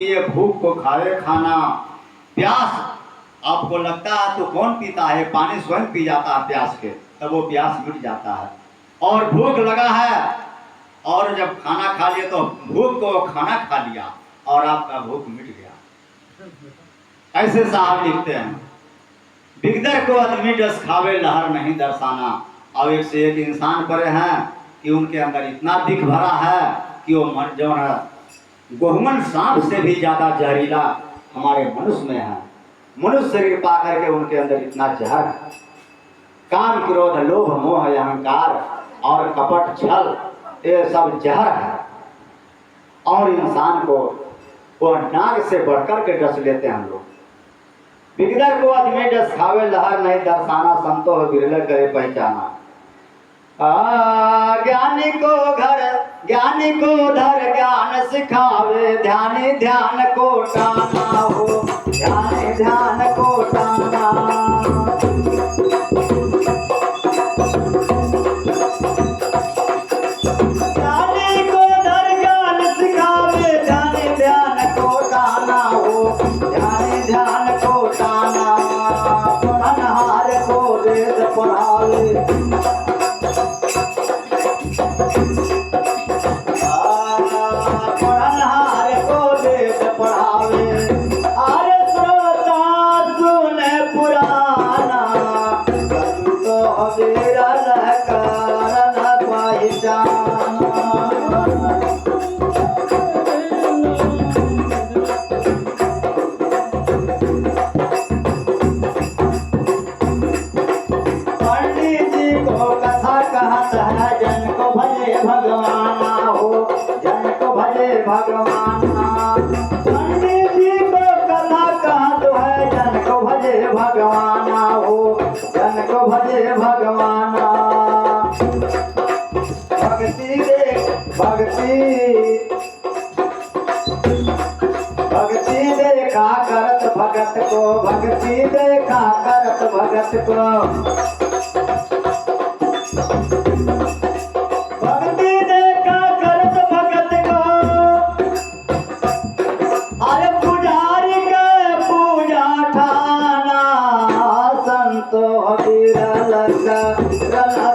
ये भूख को खाए खाना, प्यास आपको लगता है तो कौन पीता है? पानी स्वयं पी जाता है प्यास के, तब वो प्यास मिट जाता है। और भूख लगा है और जब खाना खा लिया तो भूख को खाना खा लिया और आपका भूख मिट गया। ऐसे साहब लिखते हैं, बिगदर को आदमी डस खावे लहर नहीं दर्शाना। और एक से एक इंसान पड़े हैं कि उनके अंदर इतना दिख भरा है कि वो मन जो है गोहमन सांप से भी ज्यादा जहरीला हमारे मनुष्य में है। मनुष्य शरीर पा करके उनके अंदर इतना जहर है। काम, क्रोध, लोभ, मोह, अहंकार और कपट, छल, ये सब जहर है। और इंसान को वो नाग से बढ़कर के डस लेते हैं हम लोग। बिगदर को आदमी डस खावे लहर नहीं दर्शाना, संतो बिरले करे पहचाना। ज्ञानी को धर ज्ञान सिखावे, ध्यानी ध्यान को टाना हो, ध्यानी ध्यान को टाना। ज्ञानी को धर ज्ञान सिखावे, ध्यानी ध्यान को टाना हो, ध्यानी ध्यान को टाना। पढ़नहार को वेद पढ़ावे, भगवाना। पंडित जी को कथा कहत है, जन को भजे भगवाना हो, जन को भजे भगवाना। भक्ति देखा करत भगत को, भक्ति देखा करत भगत को।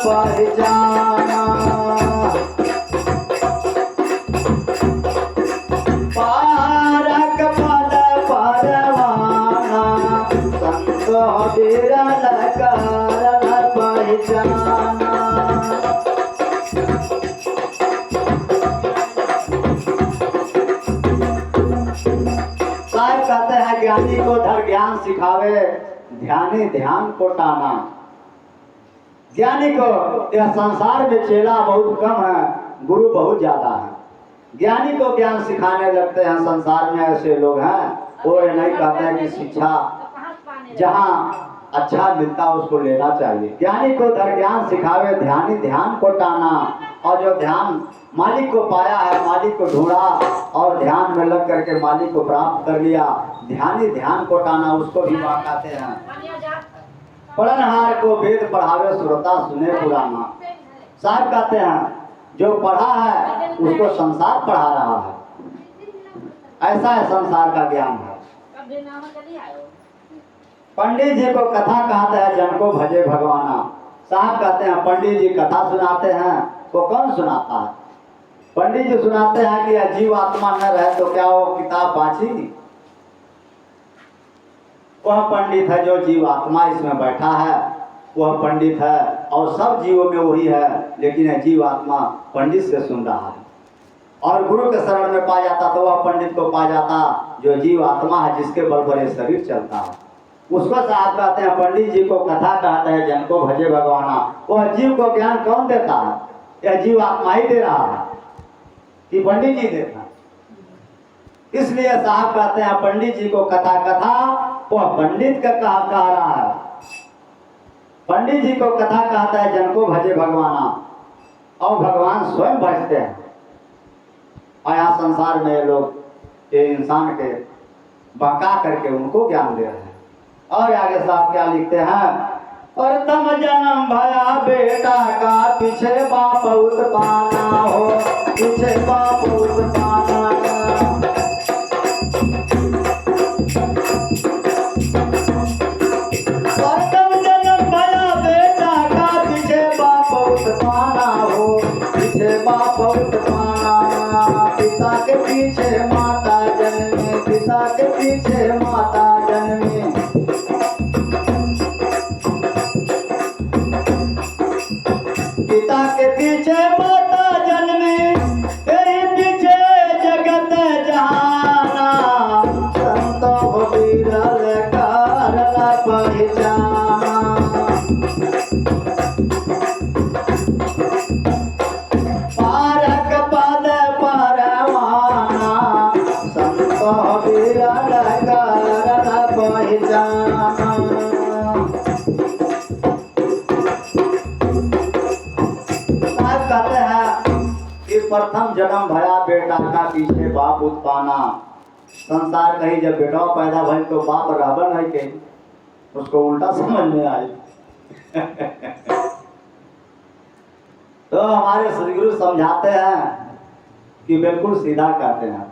पहचाना पारक पद परवाना, संतो बिरल करल पहचाना। साहब कहते हैं, ज्ञानी को धर ज्ञान सिखावे, ध्यानी ध्यान को टाना। ज्ञानी को यह संसार में चेला बहुत कम है, गुरु बहुत ज्यादा है। ज्ञानी को ज्ञान सिखाने लगते हैं। संसार में ऐसे लोग हैं, वो नहीं कहते हैं कि शिक्षा जहाँ अच्छा मिलता है उसको लेना चाहिए। ज्ञानी को धर ज्ञान सिखावे, ध्यानी ध्यान को टाना। और जो ध्यान मालिक को पाया है, मालिक को ढूंढा और ध्यान में लग करके मालिक को प्राप्त कर लिया, ध्यानी ध्यान को टाना, उसको भी बात कहते हैं। पढ़नहार को वेद पढ़ावे, श्रोता सुने पुराना। साहब कहते हैं, जो पढ़ा है उसको संसार पढ़ा रहा है। ऐसा है संसार का ज्ञान है। पंडित जी को कथा कहते हैं, जन को भजे भगवाना। साहब कहते हैं, पंडित जी कथा सुनाते हैं, वो कौन सुनाता है? पंडित जी सुनाते हैं कि जीव आत्मा न रहे तो क्या वो किताब बाँची? वह पंडित है जो जीव आत्मा इसमें बैठा है, वह पंडित है। और सब जीवों में वही है, लेकिन जीव आत्मा पंडित से सुन रहा है। और गुरु के शरण में पा जाता तो वह पंडित को पा जाता जो जीव आत्मा है, जिसके बल पर ये शरीर चलता है। उसको साथ कहते हैं, पंडित जी को कथा कहते हैं, जन को भजे भगवाना। वह जीव को ज्ञान कौन देता है? यह जीव आत्मा ही दे रहा है कि पंडित जी देता है? इसलिए साहब कहते हैं, पंडित जी को कथा वह पंडित का कह रहा है। पंडित जी को कथा कहता है, जन को भजे भगवाना। और भगवान स्वयं भजते हैं। और यहाँ संसार में लोग ये इंसान के बहका करके उनको ज्ञान दे रहे हैं। और आगे साहब क्या लिखते हैं, प्रथम जन्म भया बेटा का, पीछे बाप उत्पाना हो, पीछे बाप उत्पाना। प्रथम जन्म भया बेटा का पीछे बाप उत्पाना हो, पीछे बाप उत्पाना। पिता के पीछे माता जन्मे, पिता के पीछे माता जन्मे। पिता के पीछे माता जन्मी, तेरे पीछे जगत जहाना। संतो को विरल करला पहचाना। पारक पद परवाना, संतो विरल करला पहचाना। कहते हैं कि प्रथम जन्म भया बेटा का पीछे बाप उत्पाना। संसार कहीं जब बेटा पैदा भइल तो बाप रहबन है के, उसको उल्टा समझ में आई। तो हमारे सदगुरु समझाते हैं कि बिल्कुल सीधा कहते हैं।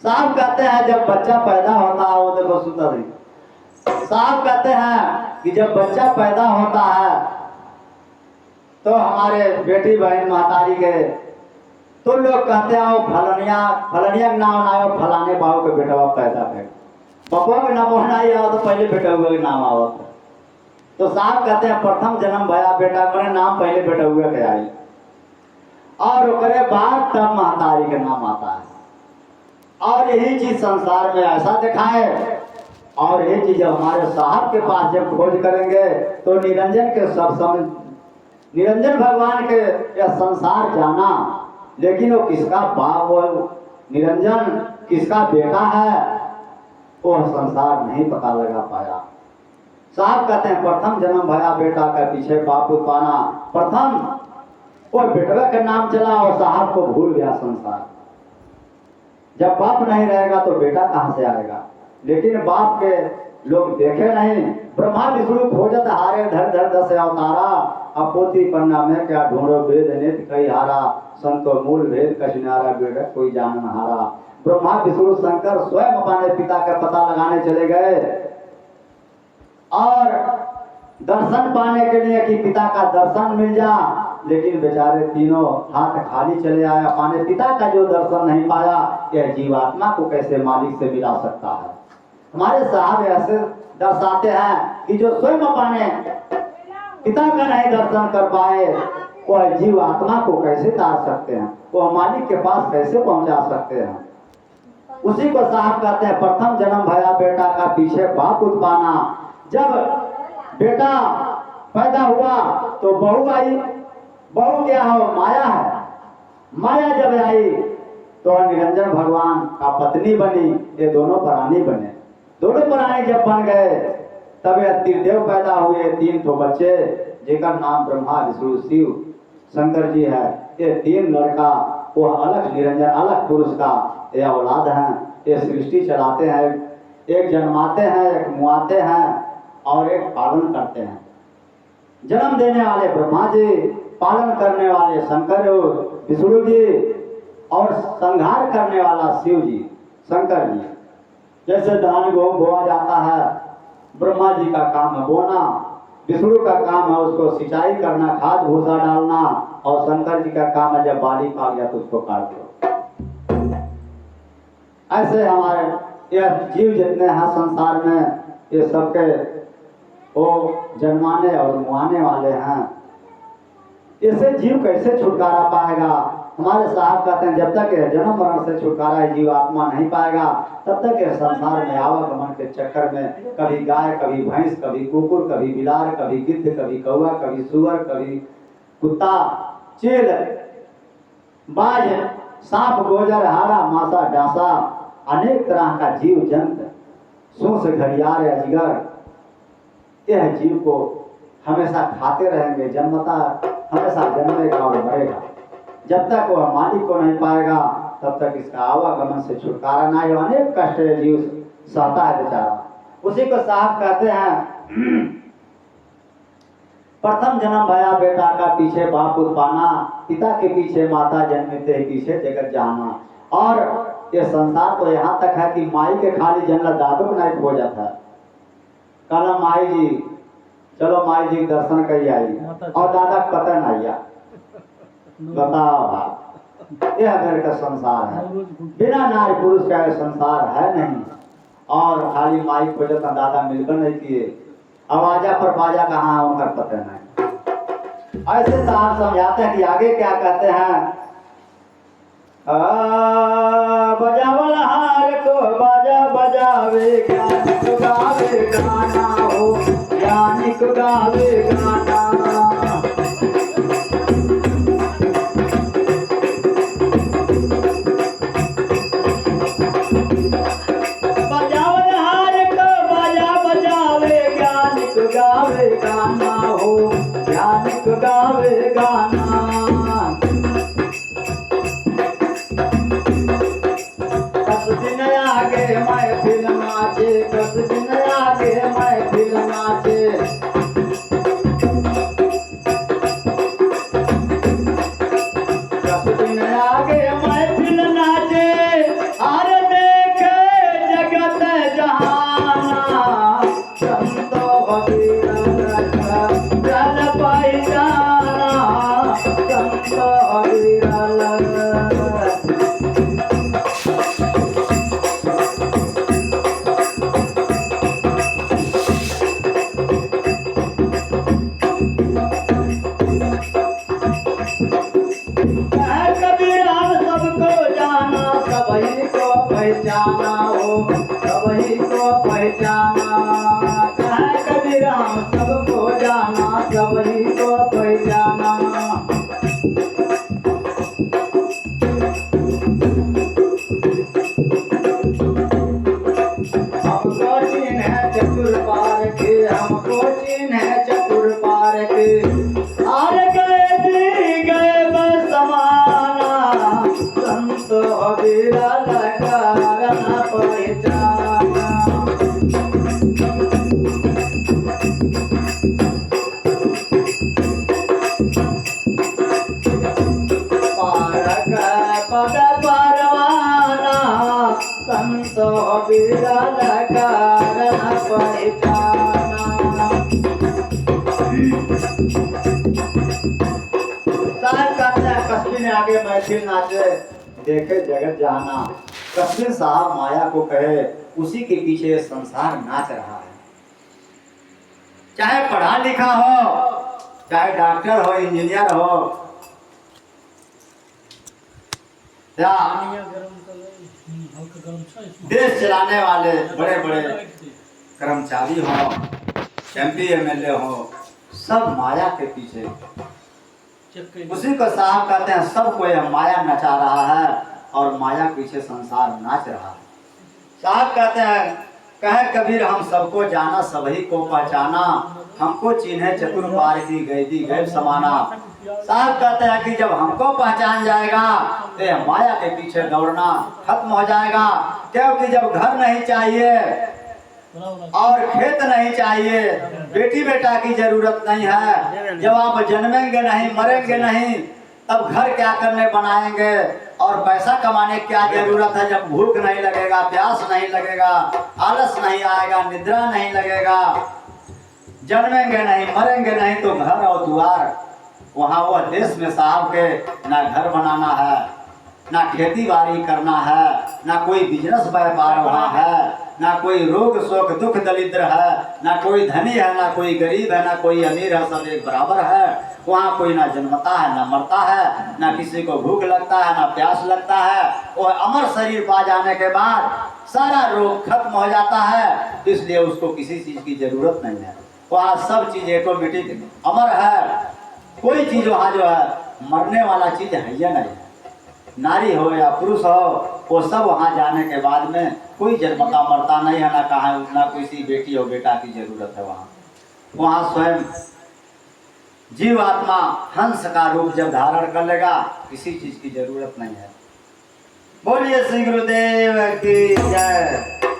साहब कहते हैं जब बच्चा पैदा होता है, वो देखो सुनता नहीं। साहब कहते हैं कि जब बच्चा पैदा होता है तो हमारे बेटी बहन महतारी के तो लोग कहते हैं वो फलनिया फलनिया के नाम आयो, फलाने बाबू के बेटवा पैदा कर। पपवा के नाम नहीं आओ तो पहले बेटा हुआ के नाम आओ। तो साहब कहते हैं प्रथम जन्म भया बेटा मेरे नाम पहले बेटा हुआ के आई, और ओकरे बाद तब महतारी के नाम आता है। और यही चीज संसार में ऐसा दिखाए। और यही चीज हमारे साहब के पास जब खोज करेंगे तो निरंजन के सब समझ, निरंजन भगवान के यह संसार जाना, लेकिन वो किसका बाप, वो निरंजन किसका बेटा है, वो संसार नहीं पता लगा पाया। साहब कहते हैं प्रथम जन्म भया बेटा का पीछे बाप उत्पाना। प्रथम वो बेटवे का नाम चला और साहब को भूल गया संसार। जब बाप नहीं रहेगा तो बेटा कहाँ से आएगा। लेकिन बाप के लोग देखे नहीं। ब्रह्मा विष्णु खोजत हारे धर धर दस अवतारा। अपोती पन्ना में क्या ढूंढो वेद नित कई हारा। संतो मूल भेद कशनारा बेड़ कोई जानन हारा। ब्रह्मा विष्णु शंकर स्वयं अपने पिता का पता लगाने चले गए और दर्शन पाने के लिए कि पिता का दर्शन मिल जा, लेकिन बेचारे तीनों हाथ खाली चले आए। अपने पिता का जो दर्शन नहीं पाया, यह जीवात्मा को कैसे मालिक से मिला सकता है। हमारे साहब ऐसे दर्शाते हैं कि जो स्वयं अपने पिता का नहीं दर्शन कर पाए, वह जीव आत्मा को कैसे तार सकते हैं, वह मालिक के पास कैसे पहुंचा सकते हैं। उसी को साहब कहते हैं प्रथम जन्म भया बेटा का पीछे बाप उत्पाना। जब बेटा पैदा हुआ तो बहू आई। बहू क्या हो, माया है। माया जब आई तो निरंजन भगवान का पत्नी बनी। ये दोनों प्राणी बने। दोनों प्राणी जब बन गए तब यह त्रिदेव पैदा हुए। तीन तो बच्चे जिनका नाम ब्रह्मा विष्णु शिव शंकर जी है। ये तीन लड़का वो अलग निरंजन अलग पुरुष का ये औलाद हैं। ये सृष्टि चलाते हैं। एक जन्माते हैं, एक मुआते हैं और एक पालन करते हैं। जन्म देने वाले ब्रह्मा जी, पालन करने वाले शंकर विष्णु जी और संहार करने वाला शिव जी शंकर जी। जैसे धान गेहूं बोआ जाता है, ब्रह्मा जी का काम है बोना, विष्णु का काम है उसको सिंचाई करना, खाद भूसा डालना, और शंकर जी का काम है जब बाली पाक गया तो उसको काट दो। ऐसे हमारे यह जीव जितने हैं संसार में, ये सबके वो जन्माने और मुआने वाले हैं। इससे जीव कैसे छुटकारा पाएगा। हमारे साहब कहते हैं जब तक यह जन्म मरण से छुटकारा जीव आत्मा नहीं पाएगा, तब तक यह संसार में आवागमन के चक्कर में कभी गाय, कभी भैंस, कभी कुकुर, कभी बिलार, कभी गिद्ध, कभी कौवा, कभी सुअर, कभी कुत्ता, चील, बाज, सांप, गोजर, हारा, मासा, डांसा, अनेक तरह का जीव जंत, सूंस, घड़ियाल, अजगर, यह जीव को हमेशा खाते रहेंगे। जन्मता हमेशा जन्मेगा और मरेगा। जब तक वह मालिक को नहीं पाएगा तब तक इसका आवागमन से छुटकारा ना हो। अनेक कष्ट जीव सहता है बेचारा। उसी को साहब कहते हैं प्रथम जन्म भया बेटा का पीछे बाप उत्पाना। पिता के पीछे माता जन्मते पीछे जगत जाना। और ये संसार तो यहाँ तक है कि माई के खाली जन्नत दादू को नहीं खो जाता है। कहना माई जी चलो माई जी के दर्शन कर आई और दादा पता नहीं आया। बताओ भाई यह घर का संसार है, बिना नारी पुरुष का संसार है नहीं। और खाली माई खोजे तो दादा मिलकर नहीं किए, आवाजा पर बाजा कहाँ है उनका पता नहीं। ऐसे साहब समझाते हैं कि आगे क्या कहते हैं, बजावल हार को बाजा बजावे ज्ञानिक गावे गाना हो, ज्ञानिक गावे गाना। बजावल हार को बाजा बजावे ज्ञानिक गावे गाना हो, ज्ञानिक गावे गाना। कस दिन आगे महफिल नाचे, कस दिन आगे महफिल नाचे। कस दिन आगे महफिल नाचे, हर देखे जगत जहाना। संतो जल पाई जाना, संतो पहचाना हो, सबही को पहचाना। कहे कबीर हम सबको जाना, सबही को पहचाना। हमको चिन्ह चतुर पार के, हमको चिन्ह चतुर पार के। आर गए दी गए बस समाना, संत अबीरा लगा पहचाना। पारक पद परवाना, संत अबीरा लगा पहचाना। साहब कहते हैं कश्मीर ने आगे महफिल नाचे देखे जगत जाना। कश्मीर साहब माया को कहे उसी के पीछे संसार नाच रहा है। चाहे पढ़ा लिखा हो, चाहे डॉक्टर हो, इंजीनियर हो, या देश चलाने वाले बड़े बड़े कर्मचारी हो, MP MLA हो, सब माया के पीछे। उसी को साहब कहते हैं सबको यह माया नचा रहा है और माया पीछे संसार नाच रहा है। साहब कहते हैं कहे कबीर हम सबको जाना, सबही को पहचाना। हमको चिन्हे चतुर पार की गैदी गैब समाना। साहब कहते हैं कि जब हमको पहचान जाएगा तो यह माया के पीछे दौड़ना खत्म हो जाएगा। क्योंकि जब घर नहीं चाहिए और खेत नहीं चाहिए, बेटी बेटा की जरूरत नहीं है, जब आप जन्मेंगे नहीं मरेंगे नहीं, तब घर क्या करने बनाएंगे और पैसा कमाने क्या जरूरत है जब भूख नहीं लगेगा, प्यास नहीं लगेगा, आलस नहीं आएगा, निद्रा नहीं लगेगा। जन्मेंगे नहीं मरेंगे नहीं तो घर और द्वार वहाँ वह देश में साहब के ना घर बनाना है, ना खेती बाड़ी करना है, ना कोई बिजनेस व्यापार वहाँ है, ना कोई रोग शोक दुख दरिद्र है, ना कोई धनी है, ना कोई गरीब है, ना कोई अमीर है, सब एक बराबर है। वहाँ कोई ना जन्मता है ना मरता है, ना किसी को भूख लगता है ना प्यास लगता है। वह अमर शरीर पा जाने के बाद सारा रोग खत्म हो जाता है, इसलिए उसको किसी चीज की जरूरत नहीं है। वहाँ सब चीज ऑटोमेटिक अमर है। कोई चीज वहाँ जो है मरने वाला चीज है या नहीं है। नारी हो या पुरुष हो, वो सब वहाँ जाने के बाद में कोई जन्मता मरता नहीं है, ना कहा ना किसी बेटी और बेटा की जरूरत है। वहाँ स्वयं जीव आत्मा हंस का रूप जब धारण कर लेगा, किसी चीज की जरूरत नहीं है। बोलिए श्री गुरुदेव की जय।